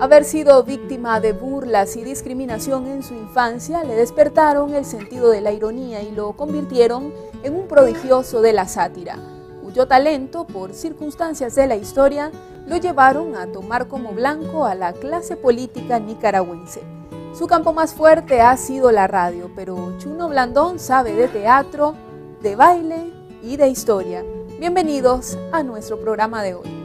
Haber sido víctima de burlas y discriminación en su infancia le despertaron el sentido de la ironía y lo convirtieron en un prodigioso de la sátira, cuyo talento, por circunstancias de la historia, lo llevaron a tomar como blanco a la clase política nicaragüense. Su campo más fuerte ha sido la radio, pero Chuno Blandón sabe de teatro, de baile y de historia. Bienvenidos a nuestro programa de hoy.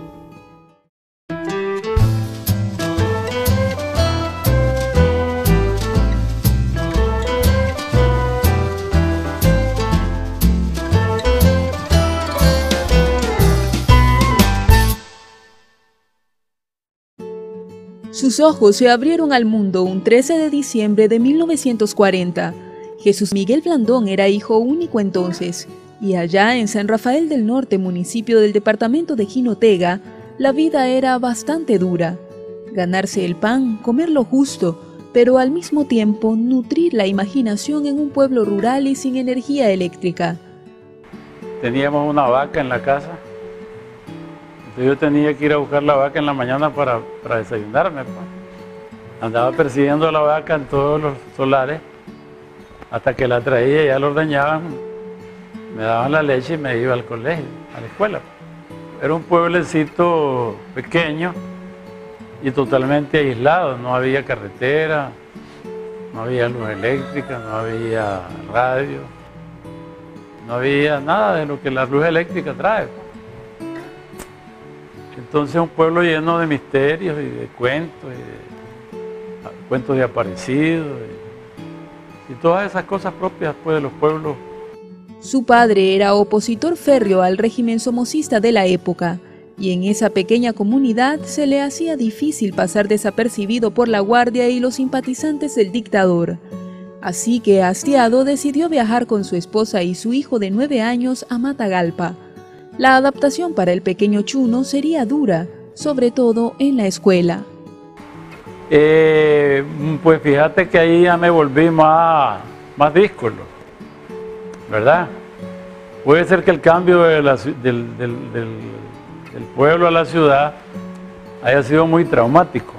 Sus ojos se abrieron al mundo un 13 de diciembre de 1940. Jesús Miguel Blandón era hijo único entonces, y allá en San Rafael del Norte, municipio del departamento de Jinotega, la vida era bastante dura. Ganarse el pan, comer lo justo, pero al mismo tiempo nutrir la imaginación en un pueblo rural y sin energía eléctrica. Teníamos una vaca en la casa. Yo tenía que ir a buscar la vaca en la mañana para desayunarme. Pues. Andaba persiguiendo a la vaca en todos los solares hasta que la traía y ya la ordeñaban, me daban la leche y me iba al colegio, a la escuela. Era un pueblecito pequeño y totalmente aislado, no había carretera, no había luz eléctrica, no había radio, no había nada de lo que la luz eléctrica trae. Entonces un pueblo lleno de misterios y de cuentos de aparecidos y todas esas cosas propias pues, de los pueblos. Su padre era opositor férreo al régimen somocista de la época, y en esa pequeña comunidad se le hacía difícil pasar desapercibido por la guardia y los simpatizantes del dictador. Así que, hastiado, decidió viajar con su esposa y su hijo de 9 años a Matagalpa. La adaptación para el pequeño Chuno sería dura, sobre todo en la escuela. Pues fíjate que ahí ya me volví más díscolo, ¿verdad? Puede ser que el cambio del pueblo a la ciudad haya sido muy traumático,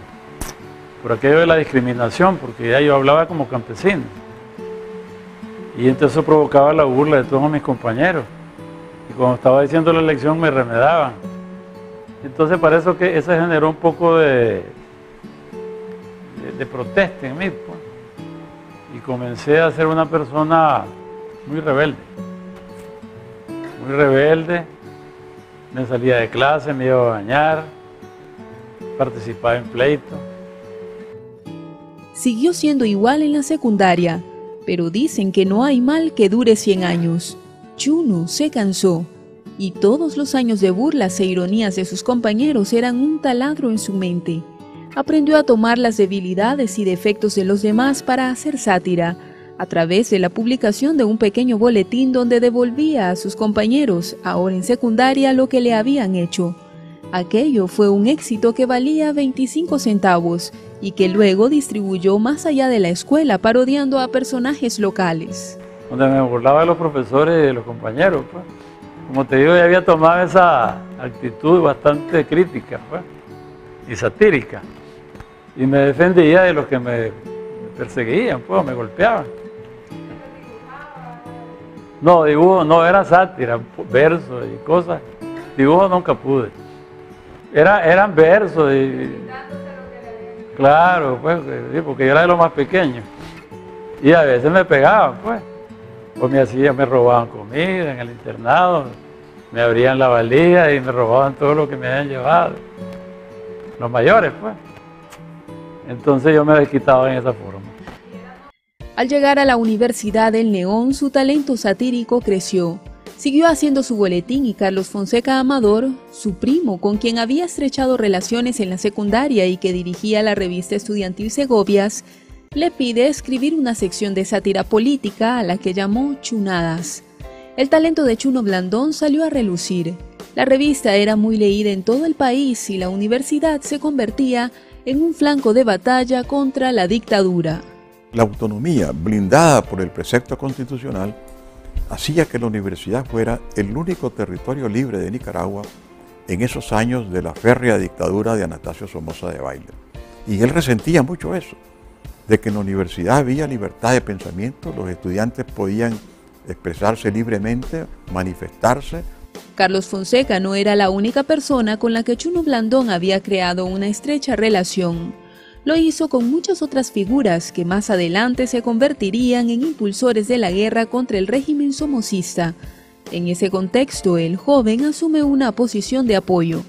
por aquello de la discriminación, porque ya yo hablaba como campesino. Y entonces eso provocaba la burla de todos mis compañeros. Y cuando estaba diciendo la lección me remedaban. Entonces para eso que eso generó un poco de protesta en mí. Pues. Y comencé a ser una persona muy rebelde. Muy rebelde. Me salía de clase, me iba a bañar, participaba en pleitos. Siguió siendo igual en la secundaria, pero dicen que no hay mal que dure 100 años. Chuno se cansó, y todos los años de burlas e ironías de sus compañeros eran un taladro en su mente. Aprendió a tomar las debilidades y defectos de los demás para hacer sátira, a través de la publicación de un pequeño boletín donde devolvía a sus compañeros, ahora en secundaria, lo que le habían hecho. Aquello fue un éxito que valía 25 centavos y que luego distribuyó más allá de la escuela parodiando a personajes locales. Donde me burlaba de los profesores y de los compañeros, pues. Como te digo, ya había tomado esa actitud bastante crítica, pues, y satírica. Y me defendía de los que me perseguían, pues, me golpeaban. No, dibujo, no, era sátira, versos y cosas. Dibujo nunca pude. Eran versos y... Claro, pues, sí, porque yo era de los más pequeños. Y a veces me pegaban, pues. O me robaban comida en el internado, me abrían la valija y me robaban todo lo que me habían llevado. Los mayores, pues. Entonces yo me desquitaba en esa forma. Al llegar a la Universidad del Neón, su talento satírico creció. Siguió haciendo su boletín y Carlos Fonseca Amador, su primo con quien había estrechado relaciones en la secundaria y que dirigía la revista estudiantil Segovias, le pide escribir una sección de sátira política a la que llamó Chunadas. El talento de Chuno Blandón salió a relucir. La revista era muy leída en todo el país y la universidad se convertía en un flanco de batalla contra la dictadura. La autonomía, blindada por el precepto constitucional, hacía que la universidad fuera el único territorio libre de Nicaragua en esos años de la férrea dictadura de Anastasio Somoza Debayle. Y él resentía mucho eso, de que en la universidad había libertad de pensamiento, los estudiantes podían expresarse libremente, manifestarse. Carlos Fonseca no era la única persona con la que Chuno Blandón había creado una estrecha relación. Lo hizo con muchas otras figuras que más adelante se convertirían en impulsores de la guerra contra el régimen somocista. En ese contexto, el joven asume una posición de apoyo,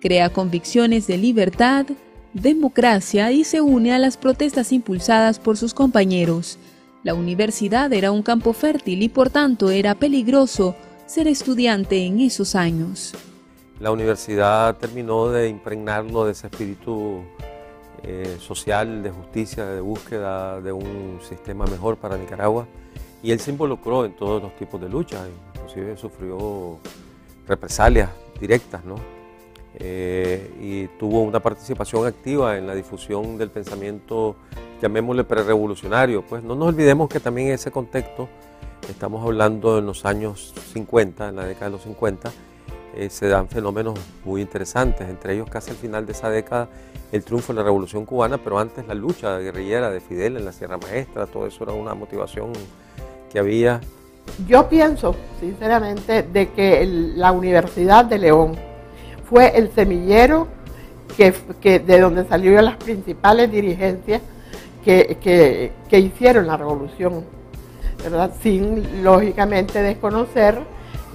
crea convicciones de libertad, democracia y se une a las protestas impulsadas por sus compañeros. La universidad era un campo fértil y por tanto era peligroso ser estudiante en esos años. La universidad terminó de impregnarlo de ese espíritu social, de justicia, de búsqueda de un sistema mejor para Nicaragua, y él se involucró en todos los tipos de lucha, inclusive sufrió represalias directas, ¿no? Y tuvo una participación activa en la difusión del pensamiento, llamémosle prerevolucionario. Pues no nos olvidemos que también en ese contexto, estamos hablando en los años 50, en la década de los 50, se dan fenómenos muy interesantes, entre ellos casi al final de esa década el triunfo de la Revolución Cubana, pero antes la lucha guerrillera de Fidel en la Sierra Maestra, todo eso era una motivación que había. Yo pienso, sinceramente, de que la Universidad de León fue el semillero de donde salieron las principales dirigencias que hicieron la revolución, ¿verdad? Sin, lógicamente, desconocer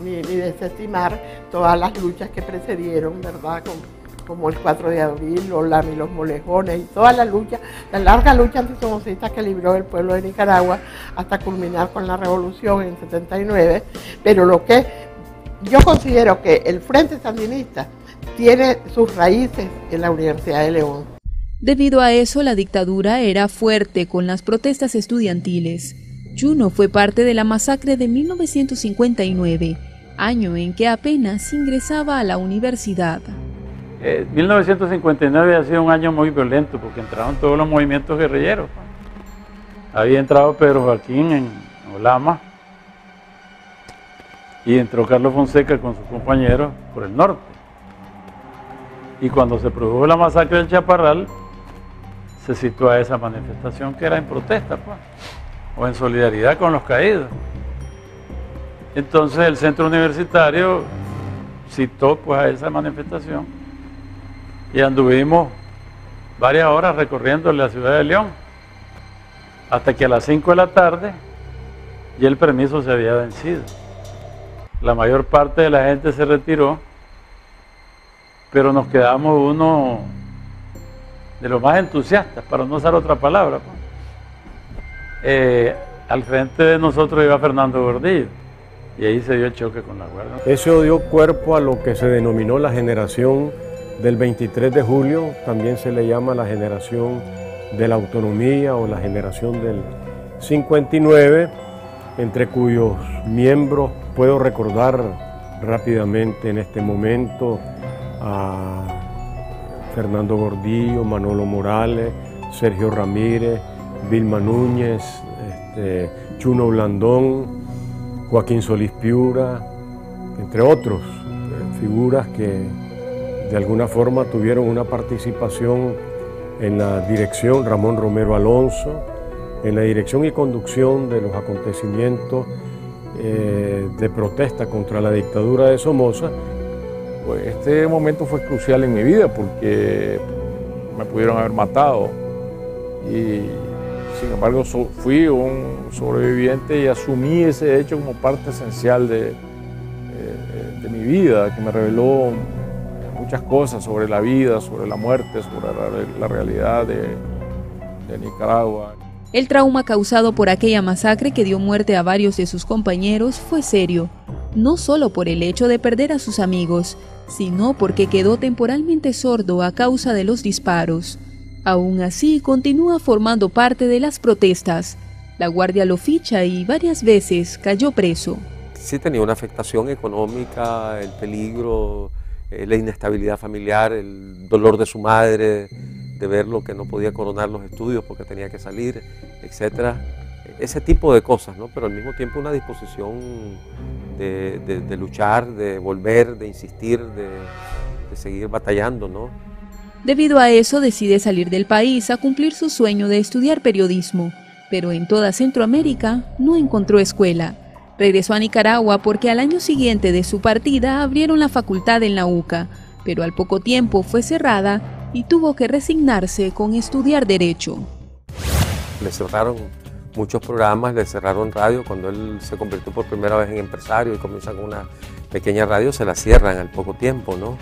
ni desestimar todas las luchas que precedieron, ¿verdad? Como el 4 de abril, los LAM y los molejones y toda la lucha, la larga lucha antisomocista que libró el pueblo de Nicaragua hasta culminar con la revolución en 79. Pero lo que yo considero que el Frente Sandinista tiene sus raíces en la Universidad de León. Debido a eso, la dictadura era fuerte con las protestas estudiantiles. Chuno fue parte de la masacre de 1959, año en que apenas ingresaba a la universidad. 1959 ha sido un año muy violento porque entraron todos los movimientos guerrilleros. Había entrado Pedro Joaquín en Olama y entró Carlos Fonseca con sus compañeros por el norte. Y cuando se produjo la masacre del Chaparral, se sitúa esa manifestación que era en protesta, pues, o en solidaridad con los caídos. Entonces el centro universitario citó pues a esa manifestación y anduvimos varias horas recorriendo la ciudad de León, hasta que a las 5 de la tarde ya el permiso se había vencido. La mayor parte de la gente se retiró, pero nos quedamos uno de los más entusiastas, para no usar otra palabra. Al frente de nosotros iba Fernando Gordillo, y ahí se dio el choque con la Guardia. Eso dio cuerpo a lo que se denominó la generación del 23 de julio, también se le llama la generación de la autonomía o la generación del 59, entre cuyos miembros puedo recordar rápidamente en este momento a Fernando Gordillo, Manolo Morales, Sergio Ramírez, Vilma Núñez, Chuno Blandón, Joaquín Solís Piura, entre otros, figuras que de alguna forma tuvieron una participación en la dirección, Ramón Romero Alonso, en la dirección y conducción de los acontecimientos de protesta contra la dictadura de Somoza. Pues este momento fue crucial en mi vida porque me pudieron haber matado y sin embargo fui un sobreviviente y asumí ese hecho como parte esencial de mi vida, que me reveló muchas cosas sobre la vida, sobre la muerte, sobre la realidad de Nicaragua. El trauma causado por aquella masacre que dio muerte a varios de sus compañeros fue serio, no solo por el hecho de perder a sus amigos, sino porque quedó temporalmente sordo a causa de los disparos. Aún así, continúa formando parte de las protestas. La Guardia lo ficha y varias veces cayó preso. Sí tenía una afectación económica, el peligro, la inestabilidad familiar, el dolor de su madre, de verlo que no podía coronar los estudios porque tenía que salir, etc. Ese tipo de cosas, ¿no? Pero al mismo tiempo una disposición de luchar, de volver, de insistir, de seguir batallando, ¿no? Debido a eso decide salir del país a cumplir su sueño de estudiar periodismo, pero en toda Centroamérica no encontró escuela. Regresó a Nicaragua porque al año siguiente de su partida abrieron la facultad en la UCA, pero al poco tiempo fue cerrada y tuvo que resignarse con estudiar Derecho. Le cerraron muchos programas, le cerraron radio. Cuando él se convirtió por primera vez en empresario y comienza con una pequeña radio, se la cierran al poco tiempo, ¿no?